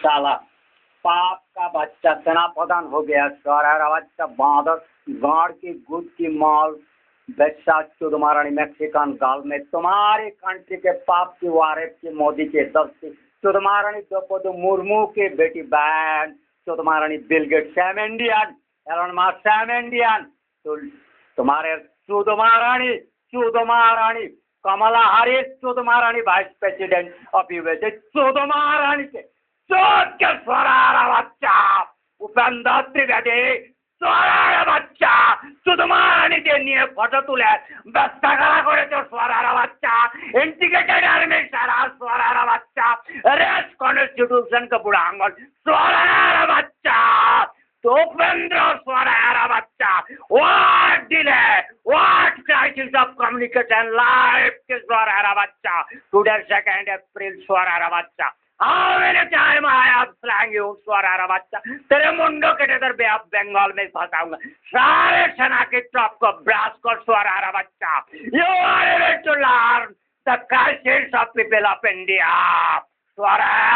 साला पाप का बच्चा सेनाप्रधान हो गया, सारा बच्चा बांदर, गाड़ की गुद की माल, बेचा चुदमारानी मैक्सिकन गाल में तुम्हारी कंट्री के पाप की वारेप की मोदी के दस्ती चुदमारानी द्रौपदी मुर्मू की बेटी बहन चुदमारानी Bill Gate same Indian Elon Musk same Indian तो तुम्हारे चुदमारानी कमला हैरिस चुदमारानी वाइस प्रेसिडेंट ऑफ यूएसए चुदमारानी के चोट के स्वरारा बच्चा उपेंद्र त्रिवेदी स्वरारा बच्चा चुदमारानी के निये फोटो तुले बस्ता करा करे तो स्वरारा बच्चा इंटीग्रेटेड आर्मी सारा स्वरारा बच्चा रेस कॉन्स्टिट्यूशन का बुढ़ांगल स्वरारा बच्चा तो उपेंद्र स्वरारा बच्चा what delay what crisis of communication life के स्वरारा बच्चा टुडे 2 अप्रैल स्वरारा बच्चा How many time I have slang you, स्वरारा बच्चा, तेरे मुंडों के इधर बे आप बंगाल में फंसाऊंगा, सारे सेना के टॉप को ब्रास को स्वरारा बच्चा, you are able to learn the crisis of people of India, स्वरारा